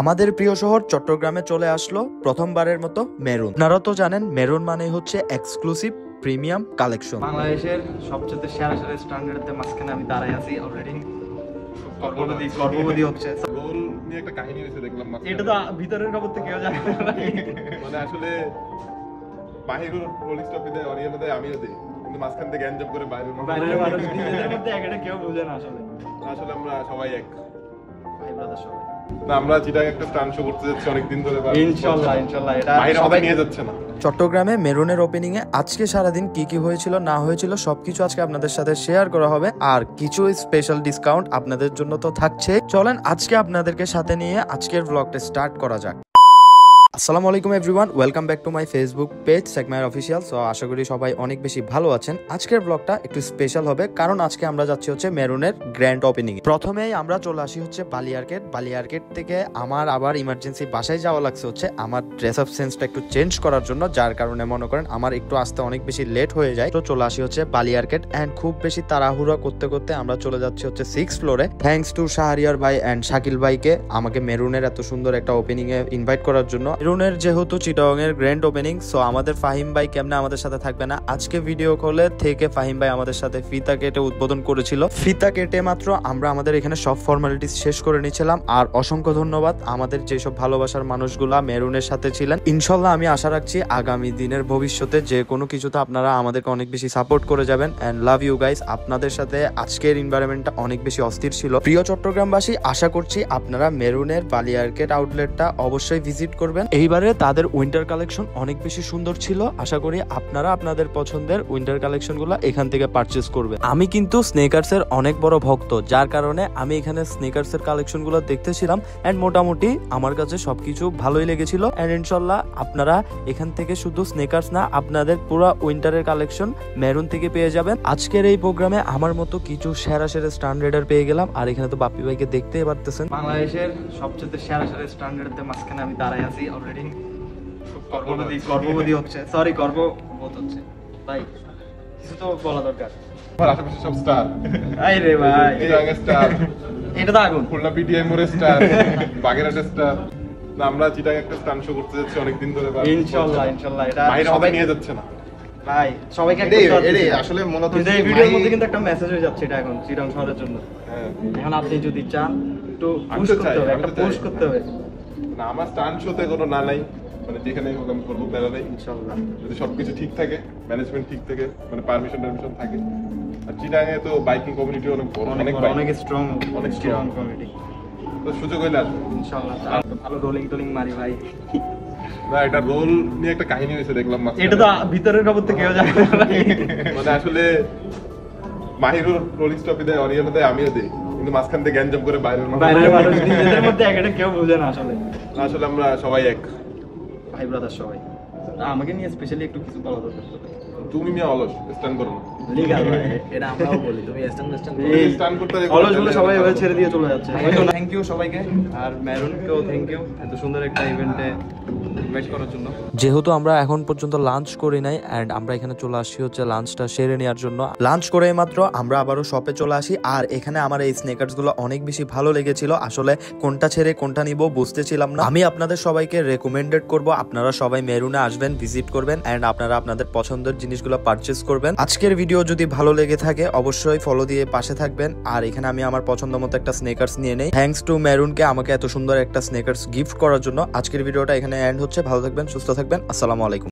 আমাদের প্রিয় শহর চট্টগ্রামে চলে আসলো প্রথমবারের মতো মেরুন। আপনারা তো জানেন মেরুন মানে হচ্ছে এক্সক্লুসিভ প্রিমিয়াম কালেকশন। বাংলাদেশের সবচেয়ে সেরা সেরা স্ট্যান্ডার্ডের মাঝখানে আমি দাঁড়াই আছি অলরেডি। গর্ভবতী হচ্ছে। গোল নিয়ে একটা কাহিনী হয়েছে দেখলাম। এটা তো ভিতরের খবর তো কেউ জানে না। মানে আসলে বাহিরের রোল স্টপে দেয়, অরিয়ানে দেয়, আমিও দিই, কিন্তু মাঝখান থেকে গ্যাঞ্জাম করে বাইরের মানুষ নিজেদের মধ্যে একটা কেউ বুঝে না আসলে। আসলে আমরা সবাই এক ভাই ব্রাদার সবাই। না, আমরা চিটাং একটা স্টান শো করতে যাচ্ছি অনেকদিন ধরে। ইনশাআল্লাহ এটা বাইরে সবাই নিয়ে যাচ্ছে না। চট্টগ্রামে মেরুনের ওপেনিং এ আজকে সারাদিন কি কি হয়েছিল না হয়েছিল সবকিছু আজকে আপনাদের সাথে শেয়ার করা হবে, আর কিছু স্পেশাল ডিসকাউন্ট আপনাদের জন্য তো থাকছে। চলেন আজকে আপনাদেরকে সাথে নিয়ে আজকের ব্লগটা স্টার্ট করা যাক। আসসালামু আলাইকুম everyone, welcome back to my Facebook page সেগমায়ের অফিসিয়াল। সো আশা করি সবাই অনেক বেশি ভালো আছেন। আজকের ব্লগটা একটু স্পেশাল হবে কারণ আজকে আমরা যাচ্ছি হচ্ছে মেরুনের গ্র্যান্ড ওপেনিং। প্রথমেই আমরা চলে আসি হচ্ছে বালিয়ারকেট থেকে আমার আবার ইমার্জেন্সি বাসায় যাওয়া লাগছে হচ্ছে আমার ড্রেস আপ সেন্সটা একটু চেঞ্জ করার জন্য, যার কারণে মনে করেন আমার একটু আসতে অনেক বেশি লেট হয়ে যায়। তো চলে আসি হচ্ছে বালিয়ারকেট এন্ড খুব বেশি তাড়াহুড়া করতে করতে আমরা চলে যাচ্ছি হচ্ছে 6th ফ্লোরে। থ্যাঙ্কস টু শাহরিয়ার ভাই এন্ড শাকিল ভাইকে আমাকে মেরুনের এত সুন্দর একটা ওপেনিং এ ইনভাইট করার জন্য। মেরুনের যেহেতু চিটাগং এর গ্র্যান্ড ওপেনিং, সো আমাদের ফাহিম ভাই কেমনে আমাদের সাথে থাকবে না। আজকে ভিডিও কলে থেকে ফাহিম ভাই আমাদের সাথে ফিতা কেটে উদ্বোধন করেছিল। ফিতা কেটে মাত্র আমরা আমাদের এখানে সব ফর্মালিটিস শেষ করে নিয়েছিলাম। আর অসংখ্য ধন্যবাদ আমাদের যেসব ভালোবাসার মানুষগুলা মেরুনের সাথে ছিলেন। ইনশাল্লাহ আমি আশা রাখছি আগামী দিনের ভবিষ্যতে যে কোনো কিছুতে আপনারা আমাদেরকে অনেক বেশি সাপোর্ট করে যাবেন এন্ড লাভ ইউ গাইস। আপনাদের সাথে আজকের এনভায়রনমেন্টটা অনেক বেশি অস্থির ছিল। প্রিয় চট্টগ্রামবাসী, আশা করছি আপনারা মেরুনের বালিয়ারকেট আউটলেটটা অবশ্যই ভিজিট করবেন। এইবারে তাদের উইন্টার কালেকশন অনেক বেশি সুন্দর ছিল। আশা করি আপনারা আপনাদের পছন্দের উইন্টার কালেকশন গুলো এখান থেকে পারচেজ করবেন। আমি কিন্তু স্নেকার্স এর অনেক বড় ভক্ত, যার কারণে আমি এখানে স্নেকার্স এর কালেকশন গুলো দেখতেছিলাম এন্ড মোটামুটি আমার কাছে সবকিছু ভালোই লেগেছিল। এন্ড ইনশাল্লাহ আপনারা এখান থেকে শুধু স্নেকার্স না, আপনাদের পুরো উইন্টারের কালেকশন মেরুন থেকে পেয়ে যাবেন। আজকের এই প্রোগ্রামে আমার মতো কিছু সেরা সেরা স্ট্যান্ডার্ডের পেয়ে গেলাম। আর এখানে তো বাপ্পি ভাইকে দেখতেই পারতেছেন। বাংলাদেশের সবচেয়ে সেরা সেরা স্ট্যান্ডার্ডের মাঝখানে আমি দাঁড়াই আছি অলরেডি। গর্ভবতী হচ্ছে, সরি গর্ভবোধ হচ্ছে। ভাই কিছু তো বলা দরকার। আমার আশেপাশে সব স্টার। আই রে ভাই, চিটাং স্টার, এটা তো আগুন। খুলনা পিটিআই মোড়ে স্টার, বাগেরহাটের স্টার। না, আমরা চিটাং একটা স্টান শো করতে যাচ্ছি অনেকদিন ধরে। ইনশাআল্লাহ এটা বাইরে সবাই নিয়ে যাচ্ছে না। ভাই সবাইকে আসলে মূলত এই ভিডিওর মধ্যে কিন্তু একটা মেসেজ হয়ে যাচ্ছে এটা এখন চিটাং শহরের জন্য। হ্যাঁ, এখন আপনি যদি চান একটু আমি পুশ তো করতে চাই, হবে, আমি একটা তো চাই। পুশ করতে হবে না, আমার স্টান শোতে কোনো না নাই, মানে যেখানে হোক আমি করবো, প্যারা নেই। ইনশাআল্লাহ। যদি সবকিছু ঠিক থাকে, ম্যানেজমেন্ট ঠিক থাকে, মানে পারমিশন থাকে। আর চিটাঙে তো বাইকিং কমিউনিটি অনেক বড়, অনেক বাইক, অনেক স্ট্রং, অনেক স্ট্রং strong। কমিউনিটি। তো সুযোগ হইলে আসবে ইনশাআল্লাহ ভালো রোলিং মারি ভাই। না, এটা রোল নিয়ে একটা কাহিনী হয়েছে দেখলাম মাঝখানে। এটা তো ভিতরের খবর তো কেউ জানে না। মানে আসলে বাহিরের রোল স্টপে দেয়, অরিয়ানে দেয়, আমিও দিই, কিন্তু মাঝখান থেকে গ্যাঞ্জাম করে বাইরের মানুষ নিজেদের মধ্যে একটা কেউ বুঝে না আসলে। আসলে আমরা সবাই এক ভাই ব্রাদার সবাই। আমাকে নিয়ে স্পেশালি একটু কিছু বলা দরকার। তুমি নিয়ে অলস স্ট্যান্ড করো না। লিগাল ভাই, এটা আমরাও বলি, তুমি স্ট্যান্ড এই স্ট্যান্ড করতে অলস বলে সবাই এভাবে ছেড়ে দিয়ে চলে যাচ্ছে। থ্যাংক ইউ সবাইকে, আর মেরুনকেও থ্যাংক ইউ এত সুন্দর একটা ইভেন্টে ইনভাইট করার জন্য। যেহেতু আমরা এখন পর্যন্ত লাঞ্চ করি নাই এন্ড আমরা এখানে চলে আসি হচ্ছে লাঞ্চটা সেরে নেওয়ার জন্য। লাঞ্চ করে মাত্র আমরা আবারও শপে চলে আসি। আর এখানে আমার এই স্নেকার্স গুলো অনেক বেশি ভালো লেগেছিল। আসলে কোনটা ছেড়ে কোনটা নিব বুঝতেছিলাম না। আমি আপনাদের সবাইকে রেকমেন্ডেড করব আপনারা সবাই মেরুনে আসবেন, ভিজিট করবেন এন্ড আপনারা আপনাদের পছন্দের জিনিসগুলো পারচেজ করবেন। আজকের ভিডিও যদি ভালো লেগে থাকে অবশ্যই ফলো দিয়ে পাশে থাকবেন। আর এখানে আমি আমার পছন্দ মতো একটা স্নেকার্স নিয়ে নেই। থ্যাঙ্কস টু মেরুনকে আমাকে এত সুন্দর একটা স্নেকার্স গিফট করার জন্য। আজকের ভিডিওটা এখানে এন্ড হচ্ছে। ভালো থাকবেন, সুস্থ থাকবেন, আসসালামু আলাইকুম।